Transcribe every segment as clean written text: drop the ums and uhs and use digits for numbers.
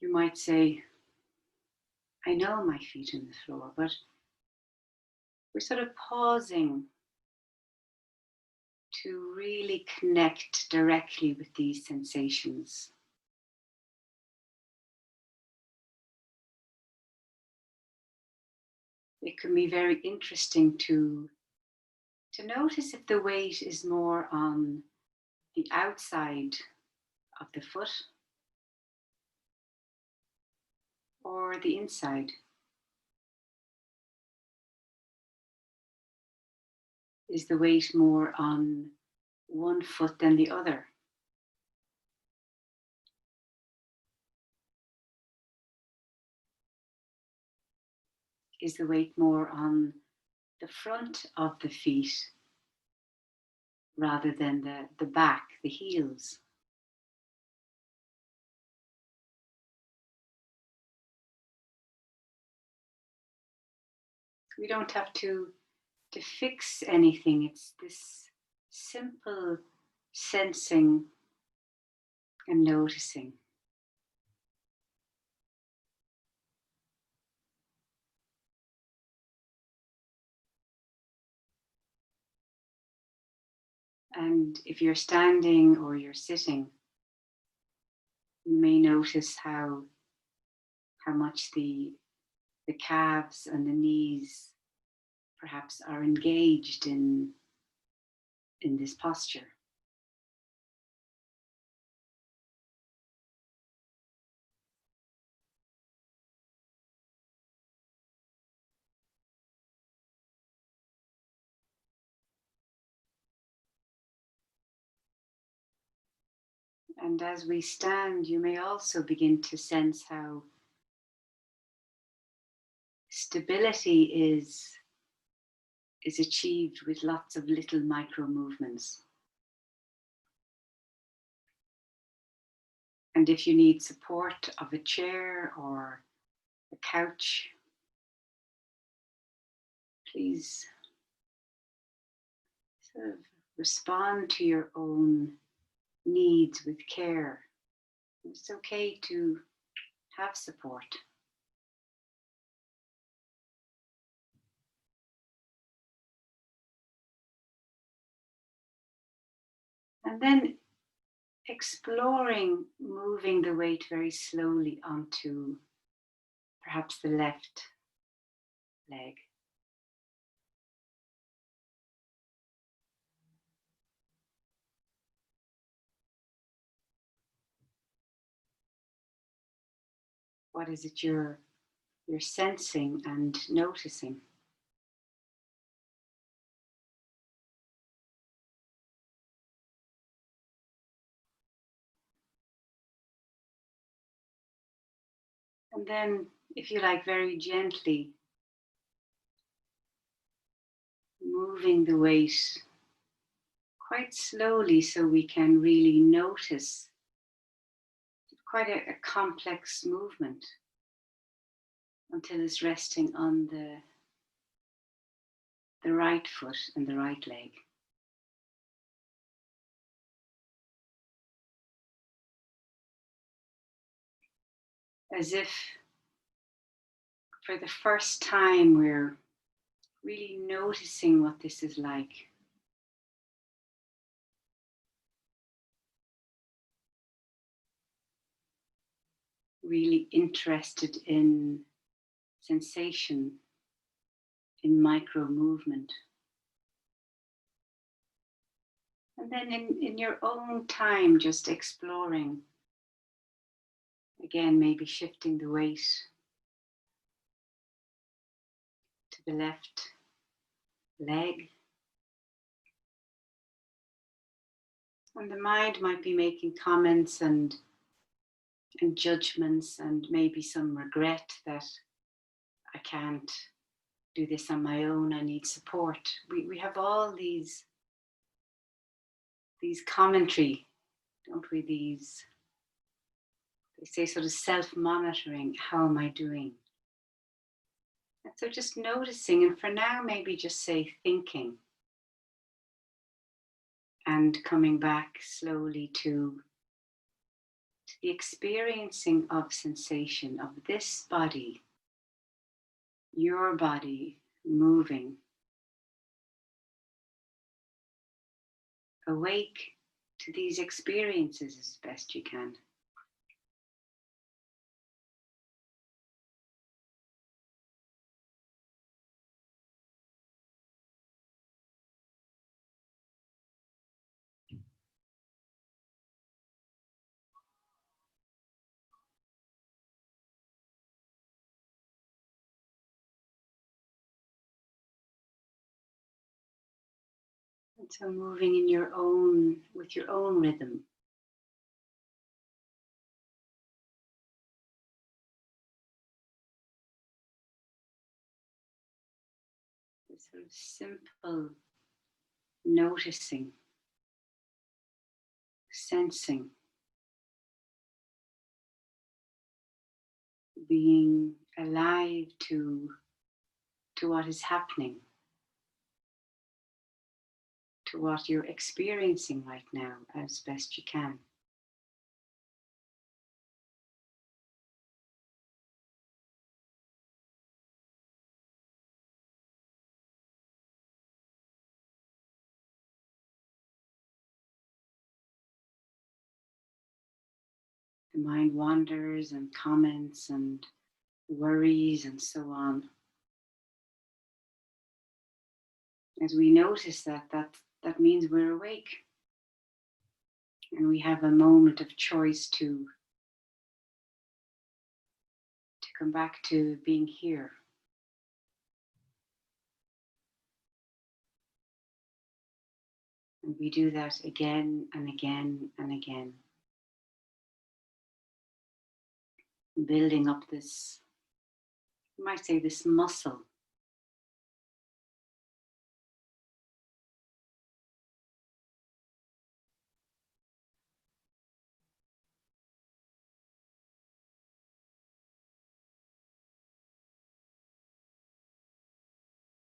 You might say, I know my feet on the floor, but we're sort of pausing to really connect directly with these sensations. It can be very interesting to notice if the weight is more on the outside of the foot or the inside. Is the weight more on one foot than the other? Is the weight more on the front of the feet rather than the back, the heels? We don't have to fix anything. It's this simple sensing and noticing. And if you're standing or you're sitting, you may notice how much the calves and the knees perhaps are engaged in this posture. And as we stand, you may also begin to sense how stability is achieved with lots of little micro movements. And if you need support of a chair or a couch, please sort of respond to your own needs with care. It's okay to have support. And then exploring moving the weight very slowly onto perhaps the left leg. What is it you're sensing and noticing? And then, if you like, very gently moving the weight quite slowly so we can really notice quite a complex movement until it's resting on the right foot and the right leg. As if for the first time we're really noticing what this is like. Really interested in sensation, in micro movement. And then in your own time, just exploring. Again, maybe shifting the weight to the left leg. And the mind might be making comments and judgments and maybe some regret that I can't do this on my own, I need support. We have all these commentary, don't we? These, they say, sort of self-monitoring. How am I doing? And so just noticing, and for now maybe just say thinking, and coming back slowly to the experiencing of sensation of this body, your body moving, awake to these experiences as best you can. And so moving in your own, with your own rhythm. This sort of simple noticing, sensing, being alive to what is happening, to what you're experiencing right now as best you can. The mind wanders and comments and worries and so on. As we notice that means we're awake. And we have a moment of choice to come back to being here. And we do that again and again and again. Building up this, you might say, this muscle.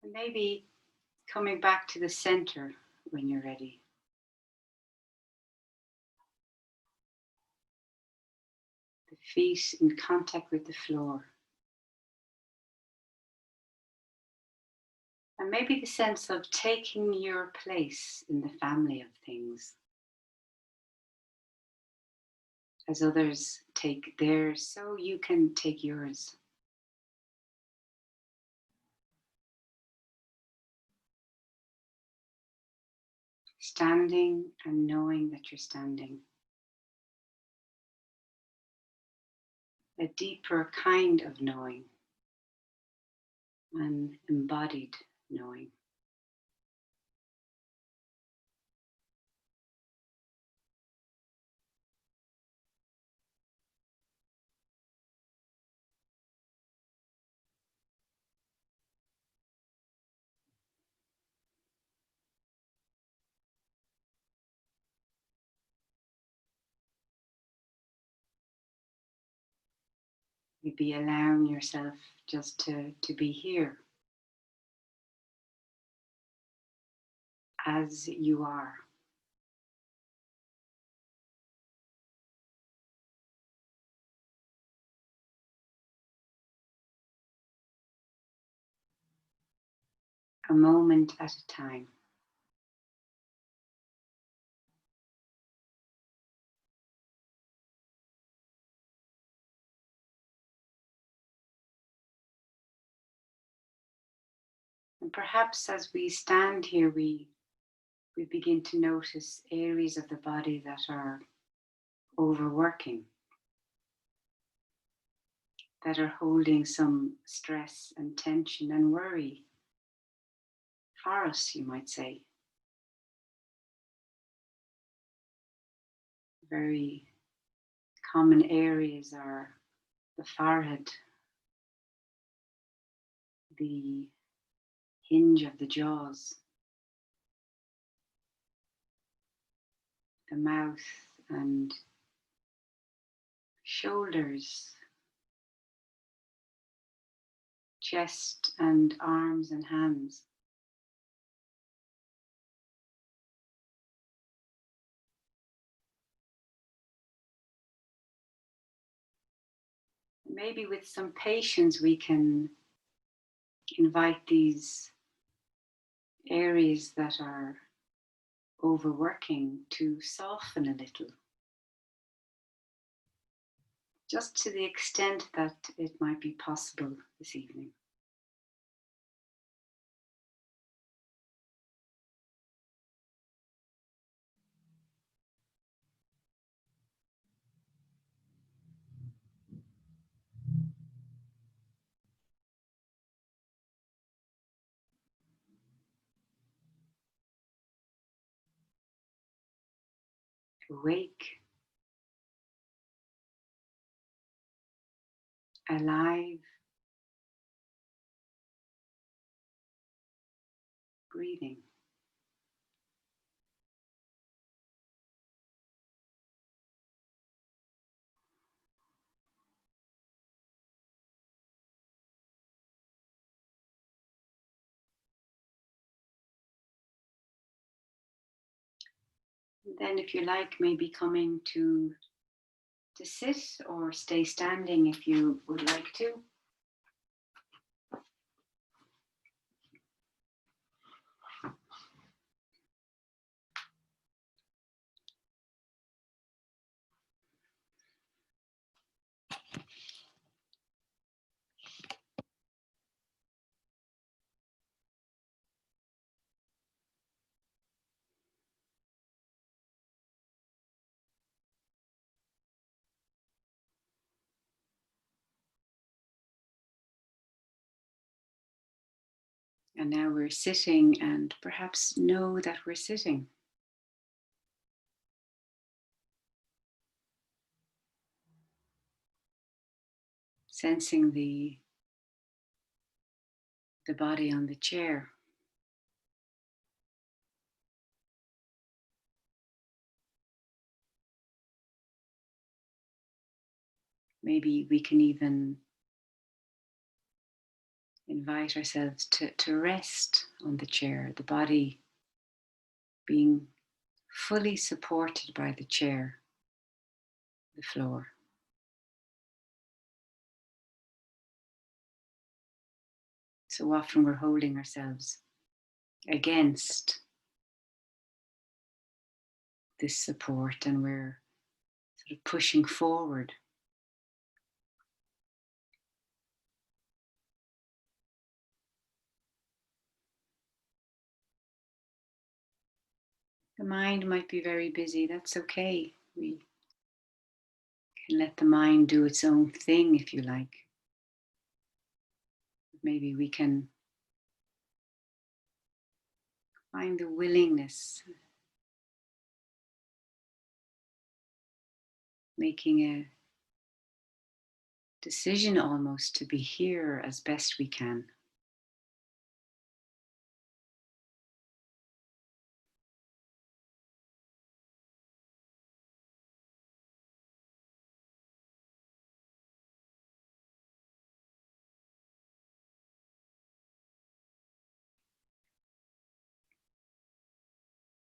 And maybe coming back to the center when you're ready. The feet in contact with the floor. And maybe the sense of taking your place in the family of things. As others take theirs, so you can take yours. Standing and knowing that you're standing. A deeper kind of knowing, an embodied knowing. Maybe allowing yourself just to be here as you are. A moment at a time. And perhaps as we stand here, we begin to notice areas of the body that are overworking, that are holding some stress and tension and worry for us, you might say. Very common areas are the forehead, the hinge of the jaws, the mouth and shoulders, chest and arms and hands. Maybe with some patience, we can invite these areas that are overworking to soften a little, just to the extent that it might be possible this evening. Awake, alive, breathing. And then, if you like, maybe coming to sit or stay standing if you would like to. And now we're sitting and perhaps know that we're sitting. Sensing the body on the chair. Maybe we can even invite ourselves to rest on the chair, the body being fully supported by the chair, the floor. So often we're holding ourselves against this support and we're sort of pushing forward. The mind might be very busy, that's okay. We can let the mind do its own thing if you like. Maybe we can find the willingness, making a decision almost to be here as best we can.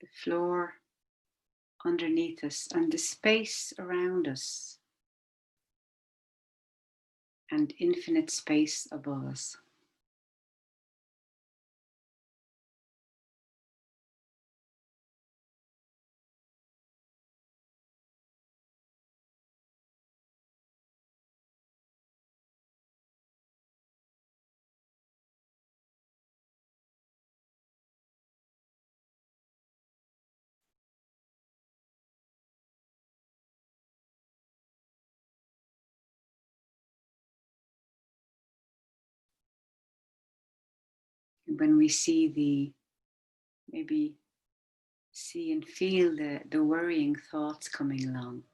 The floor underneath us and the space around us and infinite space above us. And when we see maybe see and feel the worrying thoughts coming along,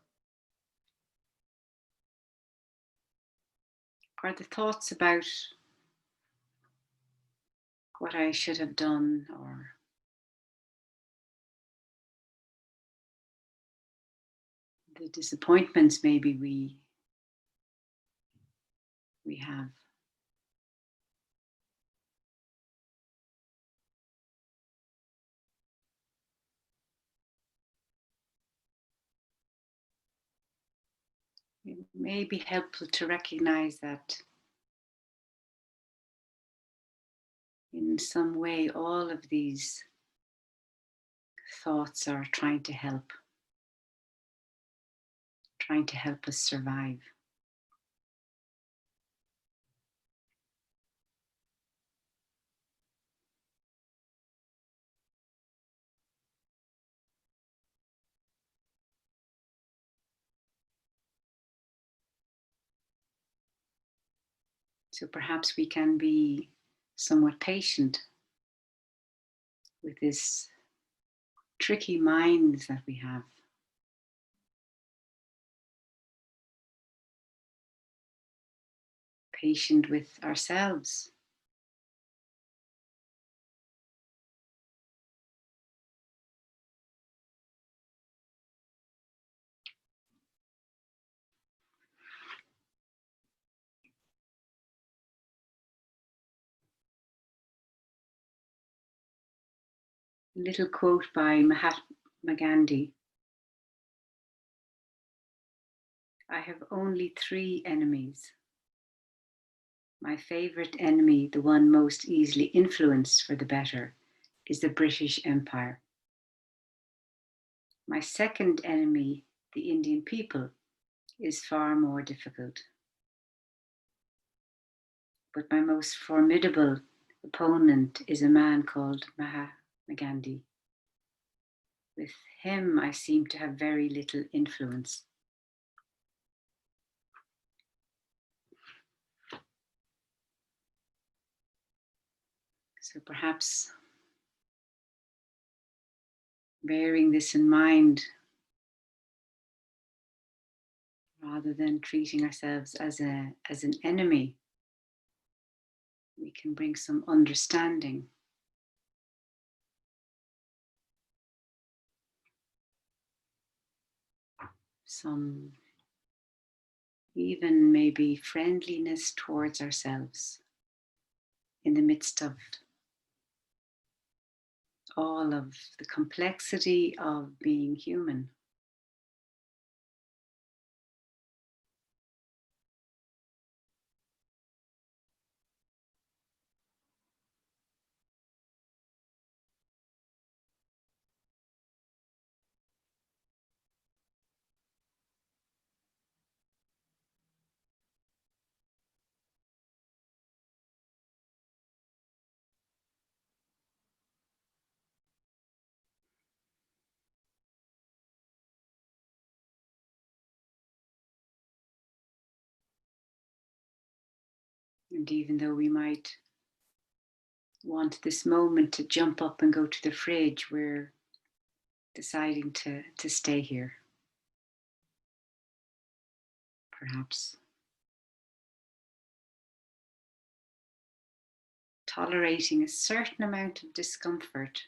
or the thoughts about what I should have done, or the disappointments maybe we have. It may be helpful to recognize that in some way all of these thoughts are trying to help us survive. So perhaps we can be somewhat patient with this tricky minds that we have. Patient with ourselves. A little quote by Mahatma Gandhi. I have only 3 enemies. My favorite enemy, the one most easily influenced for the better, is the British Empire. My second enemy, the Indian people, is far more difficult. But my most formidable opponent is a man called Mahatma Gandhi. With him, I seem to have very little influence. So perhaps bearing this in mind, rather than treating ourselves as an enemy, we can bring some understanding. Some even maybe friendliness towards ourselves in the midst of all of the complexity of being human. And even though we might want this moment to jump up and go to the fridge, we're deciding to stay here. Perhaps tolerating a certain amount of discomfort.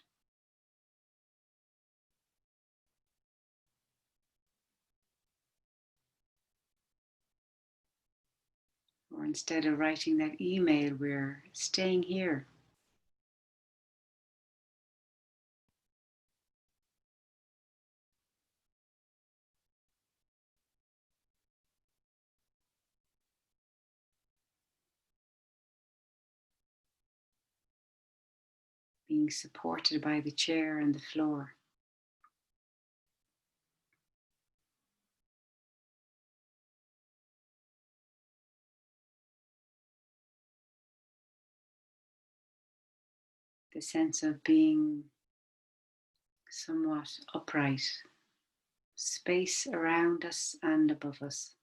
Or instead of writing that email, we're staying here. Being supported by the chair and the floor. The sense of being somewhat upright, space around us and above us.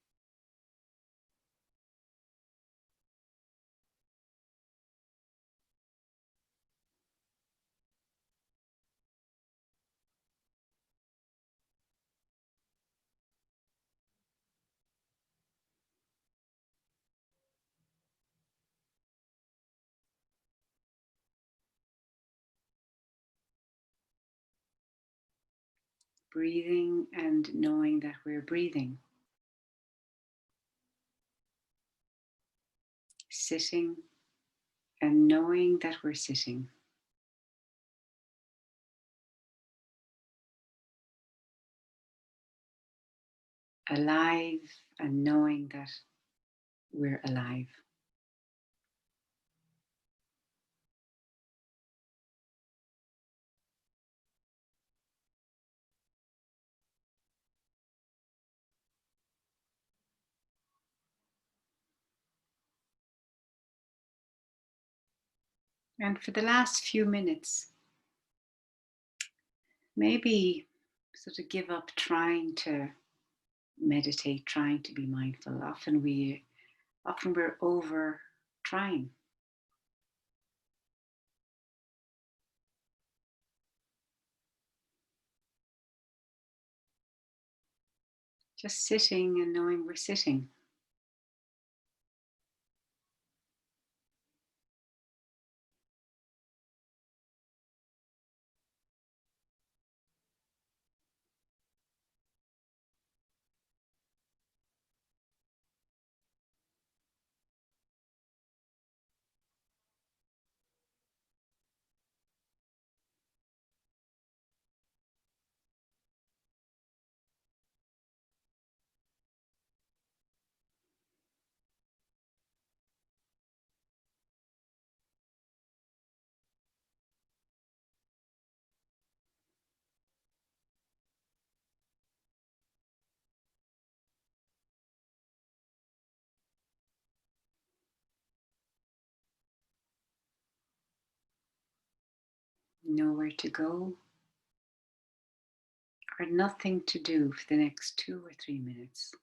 Breathing and knowing that we're breathing. Sitting and knowing that we're sitting. Alive and knowing that we're alive. And for the last few minutes, maybe sort of give up trying to meditate, trying to be mindful. Often we're over trying. Just sitting and knowing we're sitting. Nowhere to go or nothing to do for the next 2 or 3 minutes.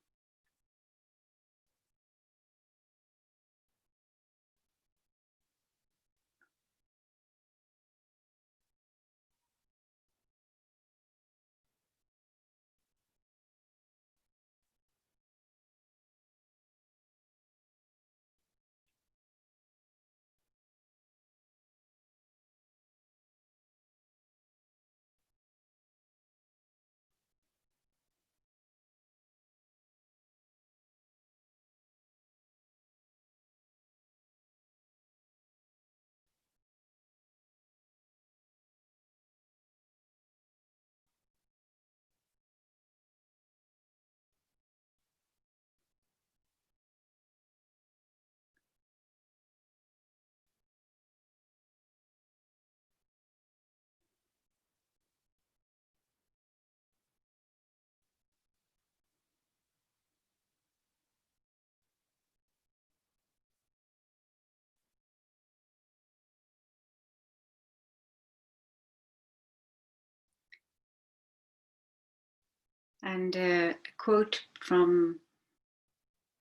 And a quote from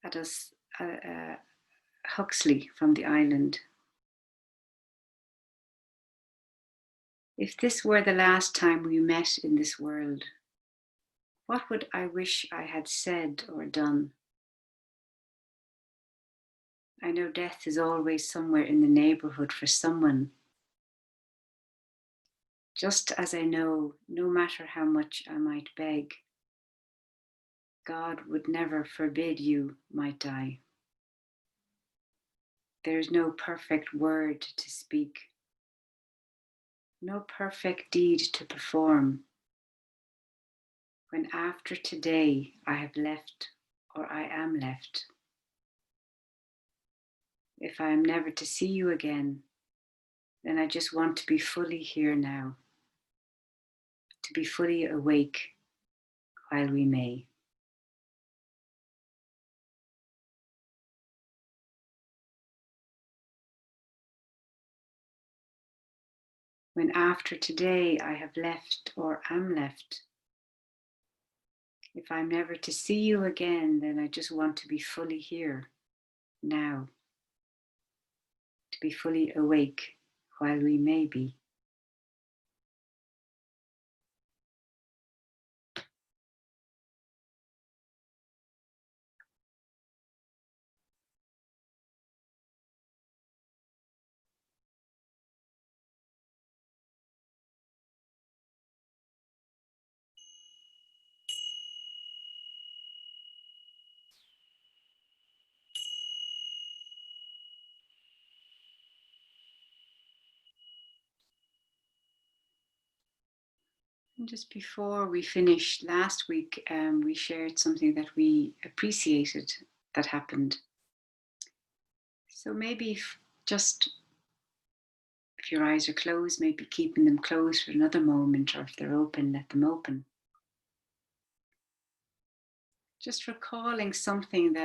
Aldous Huxley from The Island. If this were the last time we met in this world, what would I wish I had said or done? I know death is always somewhere in the neighborhood for someone, just as I know no matter how much I might beg, God would never forbid you might die. There is no perfect word to speak, no perfect deed to perform. When after today I have left or I am left, if I am never to see you again, then I just want to be fully here now, to be fully awake while we may. When after today I have left or am left, if I'm never to see you again, then I just want to be fully here now, to be fully awake while we may be. And just before we finished last week, we shared something that we appreciated that happened. So maybe just if your eyes are closed, maybe keeping them closed for another moment, or if they're open, let them open. Just recalling something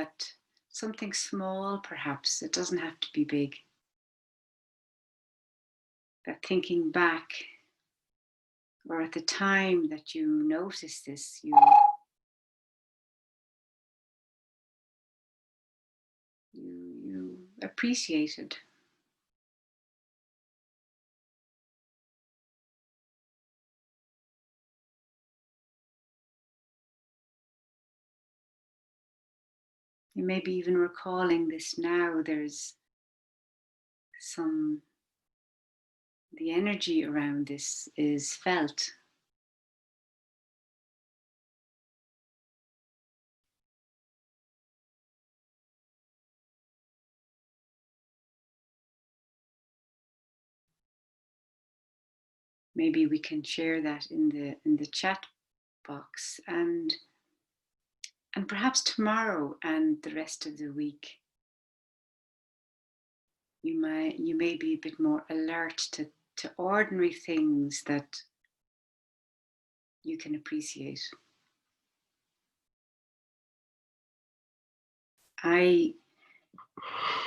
small perhaps, it doesn't have to be big. That thinking back, or at the time that you noticed this, you appreciated. You may be even recalling this now. There's the energy around this is felt. Maybe we can share that in the chat box, and perhaps tomorrow and the rest of the week you may be a bit more alert to ordinary things that you can appreciate. I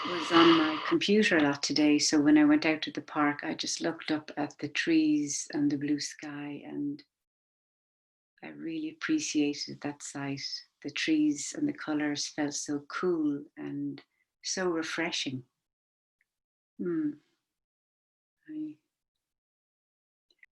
was on my computer a lot today, so when I went out to the park, I just looked up at the trees and the blue sky, and I really appreciated that sight. The trees and the colours felt so cool and so refreshing. I